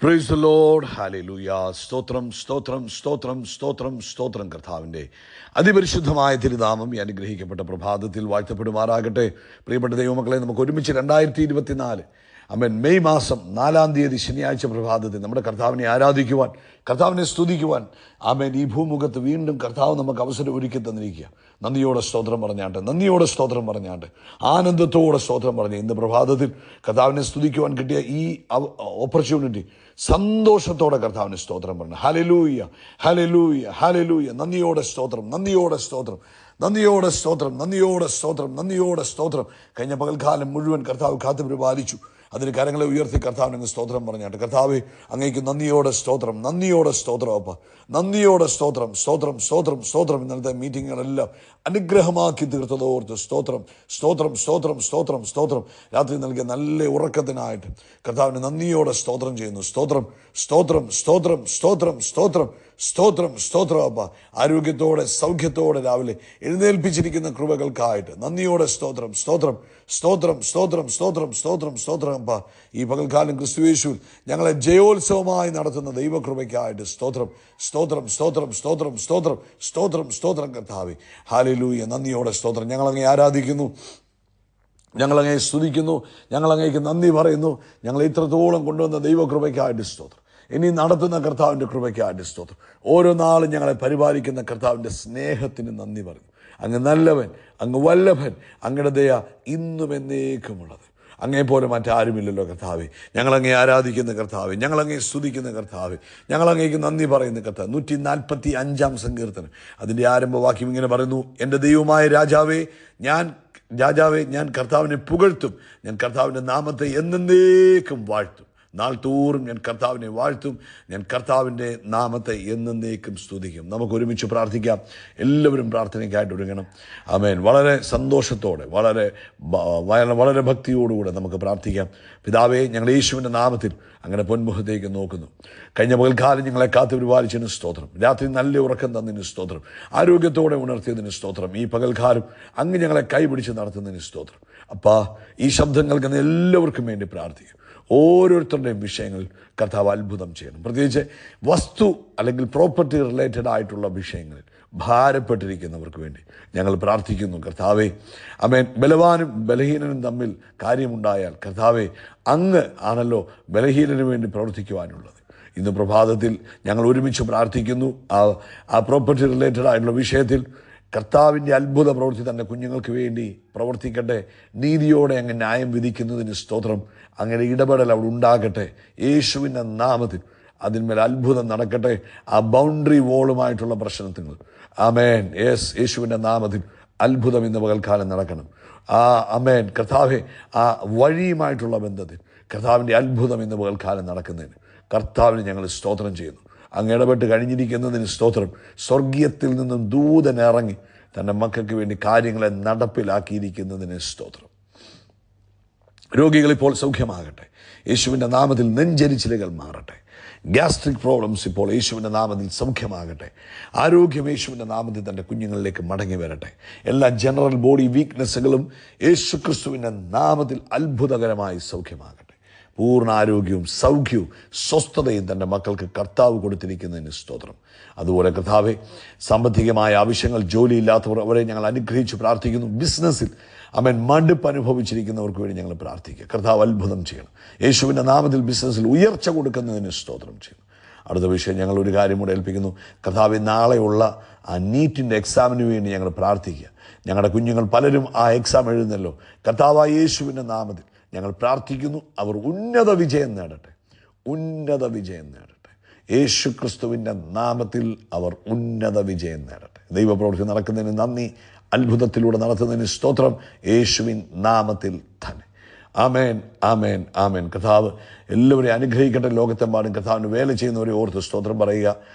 Praise the Lord. Hallelujah. സ്തോത്രം സ്തോത്രം സ്തോത്രം സ്തോത്രം സ്തോത്രം. കർത്താവിൻ്റെ അതിപരിശുദ്ധമായ തിരുനാമം ഈ അനുഗ്രഹിക്കപ്പെട്ട പ്രഭാതത്തിൽ വാഴ്ത്തപ്പെടുമാറാകട്ടെ. പ്രിയപ്പെട്ട ദൈവമക്കളെ, നമുക്ക് ഒരുമിച്ച് 2024 മെയ് മാസം 4-ാം തീയതി ശനിയാഴ്ച പ്രഭാതത്തിൽ നമ്മുടെ കർത്താവിനെ ആരാധിക്കുവാൻ, കർത്താവിനെ സ്തുതിക്കുവാൻ ഈ ഭൂമുഖത്ത് വീണ്ടും കർത്താവ് നമുക്ക് അവസരം ഒരുക്കി തന്നിരിക്കുക. നന്ദിയോടെ സ്തോത്രം പറഞ്ഞാണ്ട്, നന്ദിയോടെ സ്തോത്രം പറഞ്ഞാണ്ട്, ആനന്ദത്തോടെ സ്തോത്രം പറഞ്ഞ് ഇന്ന് പ്രഭാതത്തിൽ കർത്താവിനെ സ്തുതിക്കുവാൻ കിട്ടിയ ഈ ഓപ്പർച്യൂണിറ്റി സന്തോഷത്തോടെ കർത്താവിന് സ്തോത്രം പറഞ്ഞു. Hallelujah, hallelujah, hallelujah. നന്ദിയോടെ സ്തോത്രം, നന്ദിയോടെ സ്തോത്രം, നന്ദിയോടെ സ്തോത്രം, നന്ദിയോടെ സ്തോത്രം, നന്ദിയോടെ സ്തോത്രം. കഴിഞ്ഞ പകൽക്കാലം മുഴുവൻ കർത്താവ് കാത്തു പരിപാലിച്ചു. അതിന് കരങ്ങളെ ഉയർത്തി കർത്താവിന് സ്തോത്രം പറഞ്ഞാട്ട്, കർത്താവെ അങ്ങേക്ക് നന്ദിയോടെ സ്തോത്രം, നന്ദിയോടെ സ്തോത്രം അപ്പ, നന്ദിയോടെ സ്തോത്രം, സ്തോത്രം, സ്തോത്രം, സ്തോത്രം. ഇന്നലത്തെ മീറ്റിങ്ങുകളെല്ലാം അനുഗ്രഹമാക്കി തീർത്തതോർത്ത് സ്തോത്രം, സ്തോത്രം, സ്തോത്രം, സ്തോത്രം, സ്തോത്രം. രാത്രി നൽകിയ നല്ല ഉറക്കത്തിനായിട്ട് കർത്താവിന് നന്ദിയോടെ സ്തോത്രം ചെയ്യുന്നു. സ്തോത്രം, സ്തോത്രം, സ്തോത്രം, സ്തോത്രം, സ്തോത്രം, സ്തോത്രം, സ്തോത്രം അപ്പ. ആരോഗ്യത്തോടെ സൗഖ്യത്തോടെ രാവിലെ എഴുന്നേൽപ്പിച്ചിരിക്കുന്ന കൃപകൾക്കായിട്ട് നന്ദിയോടെ സ്തോത്രം, സ്തോത്രം, സ്തോത്രം, സ്തോത്രം, സ്തോത്രം, സ്തോത്രം, സ്തോത്രം അപ്പ. ഈ പകൽക്കാലം ക്രിസ്തുയേശുവിൽ ഞങ്ങളെ ജയോത്സവമായി നടത്തുന്ന ദൈവകൃപയ്ക്കായിട്ട് സ്തോത്രം, സ്തോത്രം, സ്തോത്രം, സ്തോത്രം, സ്തോത്രം, സ്തോത്രം, സ്തോത്രം. കർത്താവേ ഹല്ലേലൂയ, നന്ദിയോടെ സ്തോത്രം. ഞങ്ങളങ്ങേ ആരാധിക്കുന്നു, ഞങ്ങളങ്ങേ സ്തുതിക്കുന്നു, ഞങ്ങളങ്ങേക്ക് നന്ദി പറയുന്നു. ഞങ്ങളെ ഇത്രത്തോളം കൊണ്ടുവന്ന ദൈവകൃപയ്ക്കായിട്ട് സ്തോത്രം. ഇനി നടത്തുന്ന കർത്താവിൻ്റെ കൃപയ്ക്കായിട്ട് സ്തോത്രം. ഓരോ നാളും ഞങ്ങളെ പരിപാലിക്കുന്ന കർത്താവിൻ്റെ സ്നേഹത്തിന് നന്ദി പറയുന്നു. അങ്ങ് നല്ലവൻ, അങ്ങ് വല്ലഭൻ, അങ്ങയുടെ ദയ ഇന്നും എന്നേക്കുമുള്ളത്. അങ്ങേപോലെ മറ്റാരുമില്ലല്ലോ കർത്താവേ. ഞങ്ങളങ്ങേ ആരാധിക്കുന്ന കർത്താവേ, ഞങ്ങളങ്ങേ സ്തുതിക്കുന്ന കർത്താവേ, ഞങ്ങളങ്ങേക്ക് നന്ദി പറയുന്ന കർത്താവ്. 145-ാം സങ്കീർത്തനം അതിൻ്റെ ആരംഭവാക്യം ഇങ്ങനെ പറയുന്നു: എൻ്റെ ദൈവമായ രാജാവേ, ഞാൻ കർത്താവിനെ പുകഴ്ത്തും, ഞാൻ കർത്താവിൻ്റെ നാമത്തെ എന്നേക്കും വാഴ്ത്തും. നാൾ തോറും ഞാൻ കർത്താവിനെ വാഴ്ത്തും, ഞാൻ കർത്താവിൻ്റെ നാമത്തെ എന്നേക്കും സ്തുതിക്കും. നമുക്ക് ഒരുമിച്ച് പ്രാർത്ഥിക്കാം. എല്ലാവരും പ്രാർത്ഥനയ്ക്കായിട്ട് ഒരുങ്ങണം. ആമേൻ. വളരെ സന്തോഷത്തോടെ, വളരെ ഭക്തിയോടുകൂടെ നമുക്ക് പ്രാർത്ഥിക്കാം. പിതാവേ, ഞങ്ങൾ യേശുവിൻ്റെ നാമത്തിൽ അങ്ങനെ പൊന്മുഖത്തേക്ക് നോക്കുന്നു. കഴിഞ്ഞ പകൽക്കാലം ഞങ്ങളെ കാത്തു പരിപാലിച്ചതിന് സ്തോത്രം. രാത്രി നല്ല ഉറക്കം തന്നതിന് സ്തോത്രം. ആരോഗ്യത്തോടെ ഉണർത്തിയതിന് സ്തോത്രം. ഈ പകൽക്കാലം അങ്ങ് ഞങ്ങളെ കൈപിടിച്ച് നടത്തുന്നതിന് സ്തോത്രം. അപ്പാ, ഈ ശബ്ദം കേൾക്കുന്ന എല്ലാവർക്കും വേണ്ടി പ്രാർത്ഥിക്കും. ഓരോരുത്തരുടെയും വിഷയങ്ങൾ കർത്താവ് അത്ഭുതം ചെയ്യണം. പ്രത്യേകിച്ച് വസ്തു അല്ലെങ്കിൽ പ്രോപ്പർട്ടി റിലേറ്റഡ് ആയിട്ടുള്ള വിഷയങ്ങളിൽ ഭാരപ്പെട്ടിരിക്കുന്നവർക്ക് വേണ്ടി ഞങ്ങൾ പ്രാർത്ഥിക്കുന്നു. കർത്താവേ, ആമേൻ. ബലവാനും ബലഹീനനും തമ്മിൽ കാര്യമുണ്ടായാൽ കർത്താവേ, അങ്ങ് ആണല്ലോ ബലഹീനന് വേണ്ടി പ്രവർത്തിക്കുവാനുള്ളത്. ഇന്ന് പ്രഭാതത്തിൽ ഞങ്ങൾ ഒരുമിച്ച് പ്രാർത്ഥിക്കുന്നു. ആ പ്രോപ്പർട്ടി റിലേറ്റഡ് ആയിട്ടുള്ള വിഷയത്തിൽ കർത്താവിൻ്റെ അത്ഭുത പ്രവൃത്തി തന്നെ കുഞ്ഞുങ്ങൾക്ക് വേണ്ടി പ്രവർത്തിക്കട്ടെ. നീതിയോടെ അങ്ങ് ന്യായം വിധിക്കുന്നതിന് സ്തോത്രം. അങ്ങനെ ഇടപെടൽ അവിടെ ഉണ്ടാകട്ടെ. യേശുവിൻ്റെ നാമത്തിൽ അതിന്മേൽ അത്ഭുതം നടക്കട്ടെ. ആ ബൗണ്ടറി വോളുമായിട്ടുള്ള പ്രശ്നത്തിൽ ആമേൻ, യേശുവിൻ്റെ നാമത്തിൽ അത്ഭുതം ഇന്ന് പകൽക്കാലം നടക്കണം. ആമേൻ. കർത്താവെ, ആ വഴിയുമായിട്ടുള്ള ബന്ധത്തിൽ കർത്താവിൻ്റെ അത്ഭുതം ഇന്ന് പകൽക്കാലം നടക്കുന്നതിന് കർത്താവിന് ഞങ്ങൾ സ്തോത്രം ചെയ്യുന്നു. അങ്ങ് ഇടപെട്ട് കഴിഞ്ഞിരിക്കുന്നതിന് സ്തോത്രം. സ്വർഗീയത്തിൽ നിന്നും ദൂതൻ ഇറങ്ങി തൻ്റെ മക്കൾക്ക് വേണ്ടി കാര്യങ്ങളെ നടപ്പിലാക്കിയിരിക്കുന്നതിന് സ്തോത്രം. രോഗികളിപ്പോൾ സൗഖ്യമാകട്ടെ. യേശുവിൻ്റെ നാമത്തിൽ നെഞ്ചരിച്ചിലുകൾ മാറട്ടെ. ഗ്യാസ്ട്രിക് പ്രോബ്ലംസ് ഇപ്പോൾ യേശുവിൻ്റെ നാമത്തിൽ സൗഖ്യമാകട്ടെ. ആരോഗ്യം യേശുവിൻ്റെ നാമത്തിൽ തൻ്റെ കുഞ്ഞുങ്ങളിലേക്ക് മടങ്ങി വരട്ടെ. എല്ലാ ജനറൽ ബോഡി വീക്ക്നെസ്സുകളും യേശു ക്രിസ്തുവിൻ്റെ നാമത്തിൽ അത്ഭുതകരമായി സൗഖ്യമാകട്ടെ. പൂർണ്ണ ആരോഗ്യവും സൗഖ്യവും സ്വസ്ഥതയും തൻ്റെ മക്കൾക്ക് കർത്താവ് കൊടുത്തിരിക്കുന്നതിന് സ്തോത്രം. അതുപോലെ കർത്താവെ, സാമ്പത്തികമായ ആവശ്യങ്ങൾ, ജോലിയില്ലാത്തവർ, അവരെ ഞങ്ങൾ അനുഗ്രഹിച്ച് പ്രാർത്ഥിക്കുന്നു. ബിസിനസ്സിൽ മടുപ്പ് അനുഭവിച്ചിരിക്കുന്നവർക്ക് വേണ്ടി ഞങ്ങൾ പ്രാർത്ഥിക്കുക. കർത്താവ് അത്ഭുതം ചെയ്യണം. യേശുവിൻ്റെ നാമത്തിൽ ബിസിനസ്സിൽ ഉയർച്ച കൊടുക്കുന്നതിന് സ്തോത്രം ചെയ്യുന്നു. അടുത്ത വിഷയം ഞങ്ങൾ ഒരു കാര്യം കൂടെ ഏൽപ്പിക്കുന്നു. കർത്താവ്, നാളെയുള്ള ആ നീറ്റിൻ്റെ എക്സാമിന് വേണ്ടി ഞങ്ങൾ പ്രാർത്ഥിക്കുക. ഞങ്ങളുടെ കുഞ്ഞുങ്ങൾ പലരും ആ എക്സാം എഴുതുന്നല്ലോ. കർത്താവായ യേശുവിൻ്റെ നാമത്തിൽ ഞങ്ങൾ പ്രാർത്ഥിക്കുന്നു. അവർ ഉന്നത വിജയം നേടട്ടെ, ഉന്നത വിജയം നേടട്ടെ. യേശു ക്രിസ്തുവിൻ്റെ നാമത്തിൽ അവർ ഉന്നത വിജയം നേടട്ടെ. ദൈവപ്രവൃത്തി നടക്കുന്നതിന് നന്ദി. അത്ഭുതത്തിലൂടെ നടത്തുന്നതിന് സ്തോത്രം. യേശുവിൻ നാമത്തിൽ തന്നെ. ആമേൻ, ആമേൻ, ആമേൻ. കർത്താവ് എല്ലാവരെയും അനുഗ്രഹിക്കട്ടെ. ലോകത്തെമ്പാടും കർത്താവിന് വേല ചെയ്യുന്നവരെ ഓർത്ത് സ്തോത്രം പറയുക.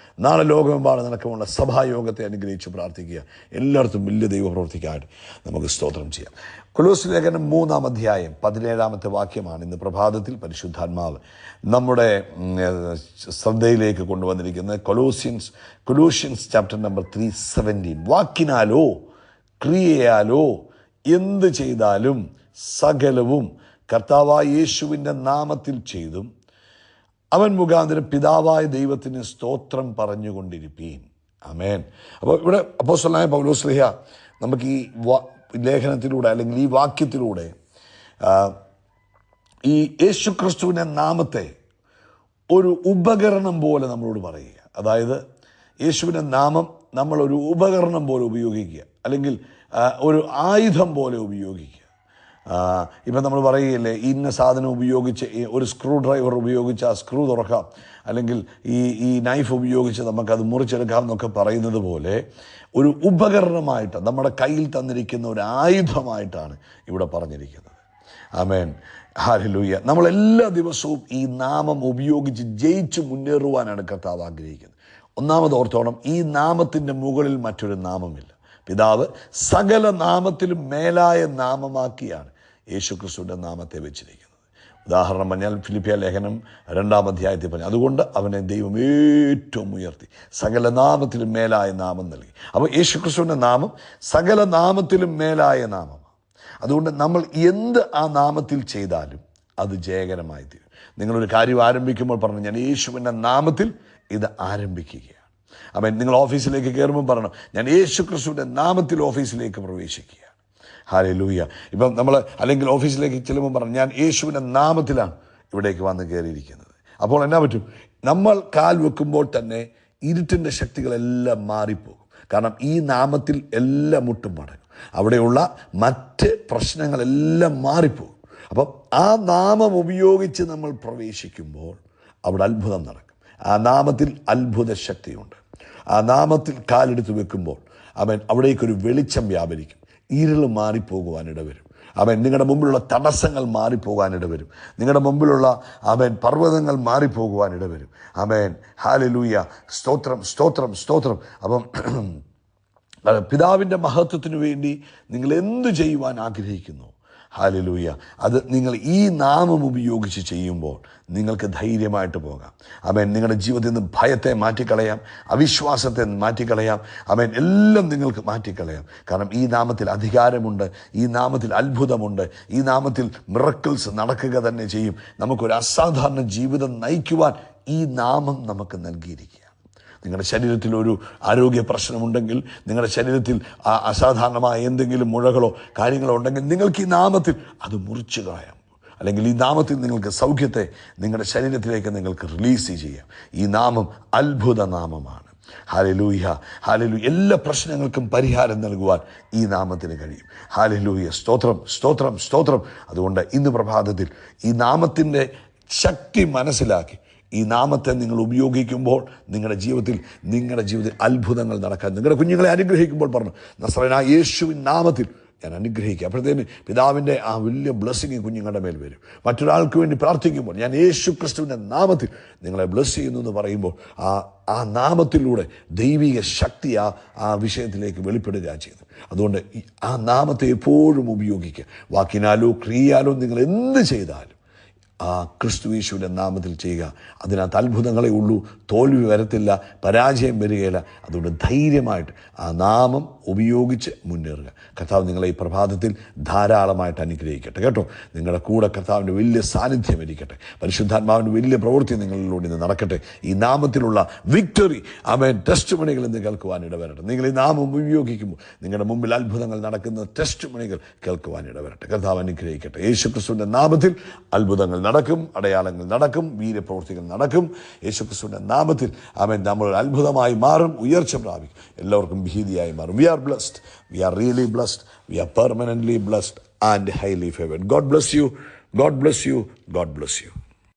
നാളെ ലോകമെമ്പാടും നടക്കുമുള്ള സഭായോഗത്തെ അനുഗ്രഹിച്ച് പ്രാർത്ഥിക്കുക. എല്ലായിടത്തും വലിയ ദൈവപ്രവൃത്തിക്കായിട്ട് നമുക്ക് സ്തോത്രം ചെയ്യാം. കൊലോസ്യ ലേഖനം 3-ാം അധ്യായം 17-ാമത്തെ വാക്യമാണ് ഇന്ന് പ്രഭാതത്തിൽ പരിശുദ്ധാത്മാവ് നമ്മുടെ ശ്രദ്ധയിലേക്ക് കൊണ്ടുവന്നിരിക്കുന്നത്. Colossians chapter number 3:17. വാക്കിനാലോ ക്രിയയാലോ എന്ത് ചെയ്താലും സകലവും കർത്താവായ യേശുവിൻ്റെ നാമത്തിൽ ചെയ്തും അവൻ മുഖാന്തരം പിതാവായ ദൈവത്തിന് സ്തോത്രം പറഞ്ഞുകൊണ്ടിരിപ്പീൻ. ആമേൻ. അപ്പോൾ ഇവിടെ അപ്പോസ്തലനായ പൗലോസ്ലീഹ നമുക്ക് ഈ ലേഖനത്തിലൂടെ അല്ലെങ്കിൽ ഈ വാക്യത്തിലൂടെ ഈ യേശുക്രിസ്തുവിൻ്റെ നാമത്തെ ഒരു ഉപകരണം പോലെ നമ്മളോട് പറയുക. അതായത് യേശുവിൻ്റെ നാമം നമ്മളൊരു ഉപകരണം പോലെ ഉപയോഗിക്കുക, അല്ലെങ്കിൽ ഒരു ആയുധം പോലെ ഉപയോഗിക്കുക. ഇപ്പം നമ്മൾ പറയുകയില്ലേ, ഇന്ന സാധനം ഉപയോഗിച്ച് ഒരു സ്ക്രൂ ഡ്രൈവർ ഉപയോഗിച്ച് ആ സ്ക്രൂ തുറക്കാം, അല്ലെങ്കിൽ ഈ നൈഫ് ഉപയോഗിച്ച് നമുക്കത് മുറിച്ചെടുക്കാം എന്നൊക്കെ പറയുന്നത് പോലെ ഒരു ഉപകരണമായിട്ട് നമ്മുടെ കയ്യിൽ തന്നിരിക്കുന്ന ഒരു ആയുധമായിട്ടാണ് ഇവിടെ പറഞ്ഞിരിക്കുന്നത്. ആമേൻ. ഹല്ലേലൂയ. നമ്മളെല്ലാ ദിവസവും ഈ നാമം ഉപയോഗിച്ച് ജയിച്ച് മുന്നേറുവാനാണ് കർത്താവ് ആഗ്രഹിക്കുന്നത്. ഒന്നാമത് ഓർത്തോണം, ഈ നാമത്തിൻ്റെ മുകളിൽ മറ്റൊരു നാമമില്ല. പിതാവ് സകല നാമത്തിലും മേലായ നാമമാക്കിയാണ് യേശുക്രിസ്തുവിൻ്റെ നാമത്തെ വെച്ചിരിക്കുന്നത്. ഉദാഹരണം പറഞ്ഞാൽ ഫിലിപ്പിയ ലേഖനം 2-ാം അധ്യായത്തിൽ പറഞ്ഞു, അതുകൊണ്ട് അവനെ ദൈവം ഏറ്റവും ഉയർത്തി സകല നാമത്തിലും മേലായ നാമം നൽകി. അപ്പോൾ യേശുക്രിസ്തുവിൻ്റെ നാമം സകല നാമത്തിലും മേലായ നാമമാണ്. അതുകൊണ്ട് നമ്മൾ എന്ത് ആ നാമത്തിൽ ചെയ്താലും അത് ജയകരമായി തീരും. നിങ്ങളൊരു കാര്യം ആരംഭിക്കുമ്പോൾ പറഞ്ഞു, ഞാൻ യേശുവിൻ്റെ നാമത്തിൽ ഇത് ആരംഭിക്കുകയാണ്. അപ്പം നിങ്ങൾ ഓഫീസിലേക്ക് കയറുമ്പോൾ പറയണം, ഞാൻ യേശുക്രിസ്തുവിൻ്റെ നാമത്തിൽ ഓഫീസിലേക്ക് പ്രവേശിക്കുകയാണ്. ഹല്ലേലൂയ. ഇപ്പം നമ്മൾ അല്ലെങ്കിൽ ഓഫീസിലേക്ക് ചെല്ലുമ്പോൾ പറഞ്ഞു, ഞാൻ യേശുവിൻ്റെ നാമത്തിലാണ് ഇവിടേക്ക് വന്ന് കയറിയിരിക്കുന്നത്. അപ്പോൾ എന്നാ പറ്റും? നമ്മൾ കാൽ വെക്കുമ്പോൾ തന്നെ ഇരുട്ടിൻ്റെ ശക്തികളെല്ലാം മാറിപ്പോകും. കാരണം ഈ നാമത്തിൽ എല്ലാം മുട്ടും മടങ്ങും. അവിടെയുള്ള മറ്റ് പ്രശ്നങ്ങളെല്ലാം മാറിപ്പോകും. അപ്പം ആ നാമം ഉപയോഗിച്ച് നമ്മൾ പ്രവേശിക്കുമ്പോൾ അവിടെ അത്ഭുതം നടക്കും. ആ നാമത്തിൽ അത്ഭുത ശക്തിയുണ്ട്. ആ നാമത്തിൽ കാലെടുത്ത് വെക്കുമ്പോൾ അവൻ അവിടേക്കൊരു വെളിച്ചം വ്യാപരിക്കും. ഇരുൾ മാറിപ്പോകുവാനിട വരും. അവൻ നിങ്ങളുടെ മുമ്പിലുള്ള തടസ്സങ്ങൾ മാറിപ്പോകാനിട വരും. നിങ്ങളുടെ മുമ്പിലുള്ള അവൻ പർവ്വതങ്ങൾ മാറിപ്പോകുവാനിട വരും. ആമേൻ. ഹല്ലേലൂയ. സ്തോത്രം, സ്തോത്രം, സ്തോത്രം. അപ്പം പിതാവിൻ്റെ മഹത്വത്തിനു വേണ്ടി നിങ്ങൾ എന്തു ചെയ്യുവാൻ ആഗ്രഹിക്കുന്നു, ഹല്ലേലൂയ, അത് നിങ്ങൾ ഈ നാമം ഉപയോഗിച്ച് ചെയ്യുമ്പോൾ നിങ്ങൾക്ക് ധൈര്യമായിട്ട് പോകാം. ആമേൻ. നിങ്ങളുടെ ജീവിതത്തിൽ നിന്ന് ഭയത്തെ മാറ്റിക്കളയാം, അവിശ്വാസത്തെ മാറ്റിക്കളയാം. ആമേൻ. എല്ലാം നിങ്ങൾക്ക് മാറ്റിക്കളയാം. കാരണം ഈ നാമത്തിൽ അധികാരമുണ്ട്, ഈ നാമത്തിൽ അത്ഭുതമുണ്ട്, ഈ നാമത്തിൽ മിറക്കിൾസ് നടക്കുക തന്നെ ചെയ്യും. നമുക്കൊരു അസാധാരണ ജീവിതം നയിക്കുവാൻ ഈ നാമം നമുക്ക് നൽകിയിരിക്കുക. നിങ്ങളുടെ ശരീരത്തിൽ ഒരു ആരോഗ്യ പ്രശ്നമുണ്ടെങ്കിൽ, നിങ്ങളുടെ ശരീരത്തിൽ അസാധാരണമായ എന്തെങ്കിലും മുഴകളോ കാര്യങ്ങളോ ഉണ്ടെങ്കിൽ നിങ്ങൾക്ക് ഈ നാമത്തിൽ അത് മുറിച്ചു കളയാം. അല്ലെങ്കിൽ ഈ നാമത്തിൽ നിങ്ങൾക്ക് സൗഖ്യത്തെ നിങ്ങളുടെ ശരീരത്തിലേക്ക് നിങ്ങൾക്ക് റിലീസ് ചെയ്യാം. ഈ നാമം അത്ഭുത നാമമാണ്. Hallelujah, hallelujah. എല്ലാ പ്രശ്നങ്ങൾക്കും പരിഹാരം നൽകുവാൻ ഈ നാമത്തിന് കഴിയും. ഹല്ലേലൂയ. സ്തോത്രം, സ്തോത്രം, സ്തോത്രം. അതുകൊണ്ട് ഇന്ന് പ്രഭാതത്തിൽ ഈ നാമത്തിൻ്റെ ശക്തി മനസ്സിലാക്കി ഈ നാമത്തെ നിങ്ങൾ ഉപയോഗിക്കുമ്പോൾ നിങ്ങളുടെ ജീവിതത്തിൽ അത്ഭുതങ്ങൾ നടക്കാൻ, നിങ്ങളുടെ കുഞ്ഞുങ്ങളെ അനുഗ്രഹിക്കുമ്പോൾ പറഞ്ഞു, നസ്രയനായ യേശുവിൻ നാമത്തിൽ ഞാൻ അനുഗ്രഹിക്കുക. അപ്പോഴത്തേന് പിതാവിൻ്റെ ആ വലിയ ബ്ലെസ്സിങ് കുഞ്ഞുങ്ങളുടെ മേൽ വരും. മറ്റൊരാൾക്ക് വേണ്ടി പ്രാർത്ഥിക്കുമ്പോൾ ഞാൻ യേശു ക്രിസ്തുവിൻ്റെ നാമത്തിൽ നിങ്ങളെ ബ്ലെസ് ചെയ്യുന്നു എന്ന് പറയുമ്പോൾ ആ നാമത്തിലൂടെ ദൈവിക ശക്തി ആ വിഷയത്തിലേക്ക് വെളിപ്പെടുക ചെയ്തു. അതുകൊണ്ട് ആ നാമത്തെ എപ്പോഴും ഉപയോഗിക്കുക. വാക്കിനാലോ ക്രിയയാലോ നിങ്ങൾ എന്ത് ചെയ്താലും ആ ക്രിസ്തു യേശുവിൻ്റെ നാമത്തിൽ ചെയ്യുക. അതിനകത്ത് അത്ഭുതങ്ങളേ ഉള്ളൂ, തോൽവി വരത്തില്ല, പരാജയം വരികയില്ല. അതുകൊണ്ട് ധൈര്യമായിട്ട് ആ നാമം ഉപയോഗിച്ച് മുന്നേറുക. കർത്താവ് നിങ്ങളെ ഈ പ്രഭാതത്തിൽ ധാരാളമായിട്ട് അനുഗ്രഹിക്കട്ടെ കേട്ടോ. നിങ്ങളുടെ കൂടെ കർത്താവിൻ്റെ വലിയ സാന്നിധ്യം ഇരിക്കട്ടെ. പരിശുദ്ധാത്മാവിൻ്റെ വലിയ പ്രവൃത്തി നിങ്ങളിലൂടെ ഇന്ന് നടക്കട്ടെ. ഈ നാമത്തിലുള്ള വിക്ടറി ആമേൻ ടെസ്റ്റ് മണികൾ ഇന്ന് കേൾക്കുവാൻ ഇടവരട്ടെ. നിങ്ങൾ ഈ നാമം ഉപയോഗിക്കുമ്പോൾ നിങ്ങളുടെ മുമ്പിൽ അത്ഭുതങ്ങൾ നടക്കുന്ന ടെസ്റ്റ് മണികൾ കേൾക്കുവാൻ ഇടവരട്ടെ. കർത്താവ് അനുഗ്രഹിക്കട്ടെ. യേശു ക്രിസ്തുവിൻ്റെ നാമത്തിൽ അത്ഭുതങ്ങൾ നടക്കും, അടയാളങ്ങൾ നടക്കും, വീര്യപ്രവൃത്തികൾ നടക്കും. യേശു ക്രിസ്തുവിൻ്റെ നാമത്തിൽ ആമേൻ നമ്മൾ അത്ഭുതമായി മാറും, ഉയർച്ച പ്രാപിക്കും, എല്ലാവർക്കും ഭീതിയായി മാറും. We are blessed. We are really blessed. We are permanently blessed and highly favored. God bless you. God bless you. God bless you.